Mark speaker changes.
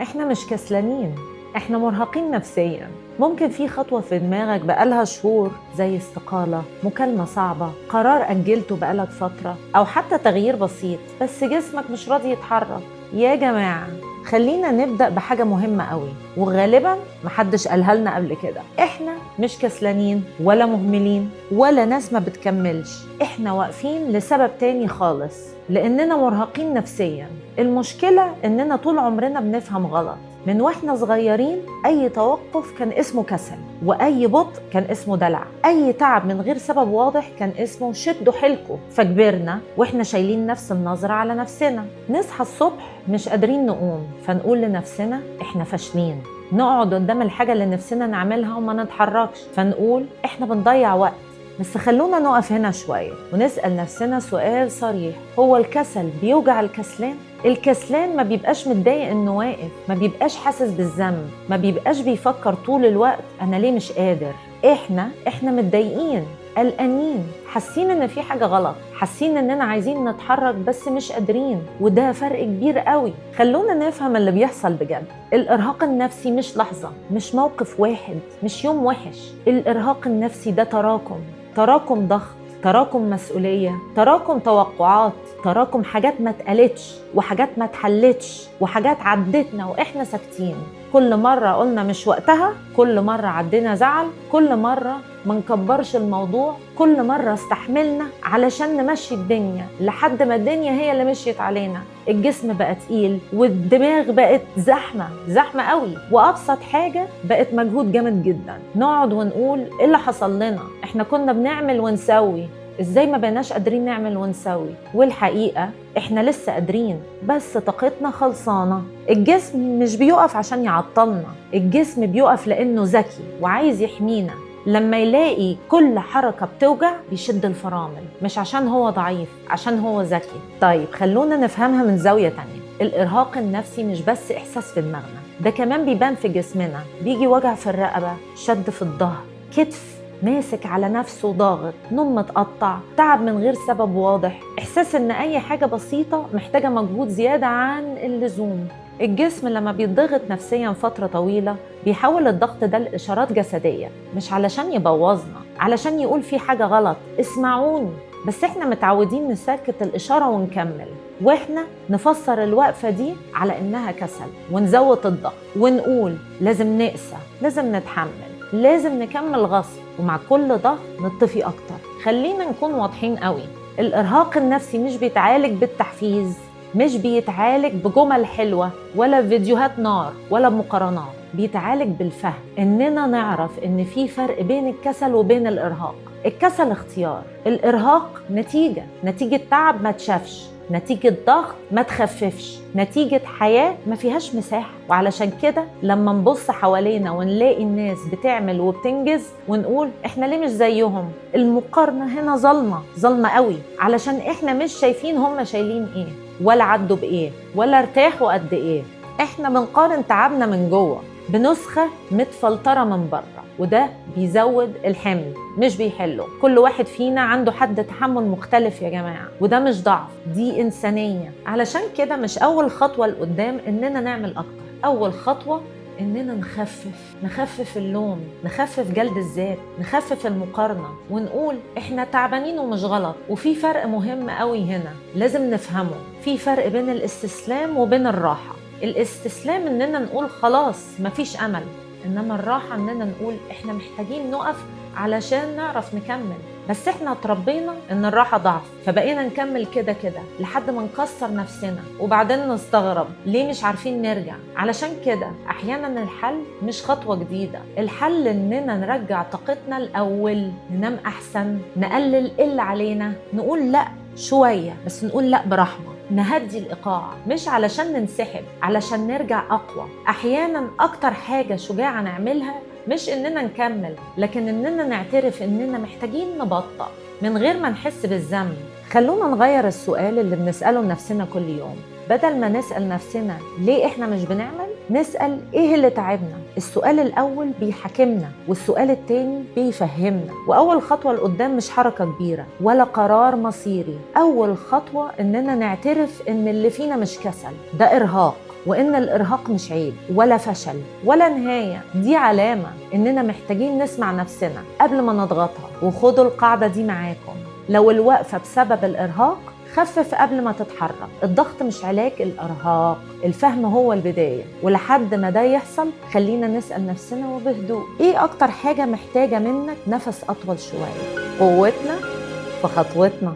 Speaker 1: احنا مش كسلانين، احنا مرهقين نفسيا. ممكن في خطوة في دماغك بقالها شهور، زي استقالة، مكالمة صعبة، قرار أجلته بقالك فترة، أو حتى تغيير بسيط، بس جسمك مش راضي يتحرك. يا جماعة، خلينا نبدأ بحاجة مهمة قوي، وغالبا محدش قالها لنا قبل كده. احنا مش كسلانين ولا مهملين ولا ناس ما بتكملش، احنا واقفين لسبب تاني خالص، لأننا مرهقين نفسيا. المشكلة إننا طول عمرنا بنفهم غلط. من واحنا صغيرين أي توقف كان اسمه كسل، وأي بطء كان اسمه دلع، أي تعب من غير سبب واضح كان اسمه شدوا حيلكوا. فكبرنا وإحنا شايلين نفس النظرة على نفسنا. نصحى الصبح مش قادرين نقوم، فنقول لنفسنا إحنا فاشلين. نقعد قدام الحاجة اللي نفسنا نعملها وما نتحركش، فنقول إحنا بنضيع وقت. بس خلونا نقف هنا شوية ونسأل نفسنا سؤال صريح: هو الكسل بيوجع الكسلان؟ الكسلان ما بيبقاش متضايق انه واقف، ما بيبقاش حاسس بالذنب، ما بيبقاش بيفكر طول الوقت انا ليه مش قادر. احنا متضايقين، قلقانين، حاسين ان في حاجة غلط، حاسين اننا عايزين نتحرك بس مش قادرين. وده فرق كبير قوي. خلونا نفهم اللي بيحصل بجد. الارهاق النفسي مش لحظة، مش موقف واحد، مش يوم وحش. الارهاق النفسي ده تراكم ضغط، تراكم مسؤولية، تراكم توقعات، تراكم حاجات ما اتقالتش، وحاجات ما اتحلتش، وحاجات عدتنا واحنا ساكتين. كل مرة قلنا مش وقتها، كل مرة عدينا زعل، كل مرة ما نكبرش الموضوع، كل مرة استحملنا علشان نمشي الدنيا لحد ما الدنيا هي اللي مشيت علينا. الجسم بقى تقيل، والدماغ بقت زحمة قوي، وأبسط حاجة بقت مجهود جامد جدا. نقعد ونقول إيه اللي حصل لنا؟ إحنا كنا بنعمل ونسوي، إزاي ما بقناش قادرين نعمل ونسوي؟ والحقيقة إحنا لسه قادرين، بس طاقتنا خلصانة. الجسم مش بيقف عشان يعطلنا، الجسم بيقف لأنه ذكي وعايز يحمينا. لما يلاقي كل حركة بتوجع بيشد الفرامل، مش عشان هو ضعيف، عشان هو ذكي. طيب خلونا نفهمها من زاوية تانية. الإرهاق النفسي مش بس إحساس في دماغنا، ده كمان بيبان في جسمنا. بيجي وجع في الرقبة، شد في الظهر، كتف ماسك على نفسه ضاغط، نوم متقطع، تعب من غير سبب واضح، إحساس إن أي حاجة بسيطة محتاجة مجهود زيادة عن اللزوم. الجسم لما بيتضغط نفسيا فترة طويلة بيحول الضغط ده لإشارات جسدية، مش علشان يبوظنا، علشان يقول في حاجة غلط، اسمعوني. بس احنا متعودين نسكت الإشارة ونكمل، واحنا نفسر الوقفة دي على إنها كسل، ونزود الضغط ونقول لازم نقسى، لازم نتحمل، لازم نكمل غصب، ومع كل ضغط نطفي أكتر. خلينا نكون واضحين قوي. الإرهاق النفسي مش بيتعالج بالتحفيز، مش بيتعالج بجمل حلوة ولا فيديوهات نار ولا بمقارنات. بيتعالج بالفهم، إننا نعرف إن في فرق بين الكسل وبين الإرهاق. الكسل اختيار، الإرهاق نتيجة تعب ما تشافش، نتيجة ضغط ما تخففش، نتيجة حياة ما فيهاش مساحة. وعلشان كده لما نبص حوالينا ونلاقي الناس بتعمل وبتنجز ونقول احنا ليه مش زيهم، المقارنة هنا ظلمة قوي، علشان احنا مش شايفين هم شايلين ايه، ولا عدوا بايه، ولا ارتاحوا قد ايه. احنا بنقارن تعبنا من جوه بنسخة متفلترة من بره، وده بيزود الحمل مش بيحله. كل واحد فينا عنده حد تحمل مختلف يا جماعة، وده مش ضعف، دي إنسانية. علشان كده مش أول خطوة لقدام إننا نعمل أكتر، أول خطوة إننا نخفف اللوم، نخفف جلد الذات، نخفف المقارنة، ونقول إحنا تعبانين ومش غلط. وفي فرق مهم قوي هنا لازم نفهمه، في فرق بين الاستسلام وبين الراحة. الاستسلام إننا نقول خلاص مفيش أمل، إنما الراحة إننا نقول إحنا محتاجين نقف علشان نعرف نكمل. بس إحنا اتربينا إن الراحة ضعف، فبقينا نكمل كده لحد ما نكسر نفسنا، وبعدين نستغرب ليه مش عارفين نرجع. علشان كده أحيانا الحل مش خطوة جديدة، الحل إننا نرجع طاقتنا الأول، ننام أحسن، نقلل اللي علينا، نقول لأ شوية، بس نقول لأ برحمة، نهدي الإيقاع، مش علشان ننسحب، علشان نرجع أقوى. أحياناً أكتر حاجة شجاعة نعملها مش إننا نكمل، لكن إننا نعترف إننا محتاجين نبطأ من غير ما نحس بالذنب. خلونا نغير السؤال اللي بنسأله لنفسنا كل يوم. بدل ما نسأل نفسنا ليه إحنا مش بنعمل، نسأل إيه اللي تعبنا. السؤال الأول بيحاكمنا، والسؤال التاني بيفهمنا. وأول خطوة لقدام مش حركة كبيرة ولا قرار مصيري، أول خطوة إننا نعترف إن اللي فينا مش كسل، ده إرهاق، وإن الإرهاق مش عيب ولا فشل ولا نهاية، دي علامة إننا محتاجين نسمع نفسنا قبل ما نضغطها. وخدوا القاعدة دي معاكم: لو الوقفة بسبب الإرهاق، خفف قبل ما تتحرك. الضغط مش علاج الإرهاق، الفهم هو البداية. ولحد ما ده يحصل خلينا نسأل نفسنا وبهدوء: إيه أكتر حاجة محتاجة منك نفس أطول شوية؟ قوتنا في خطوتنا.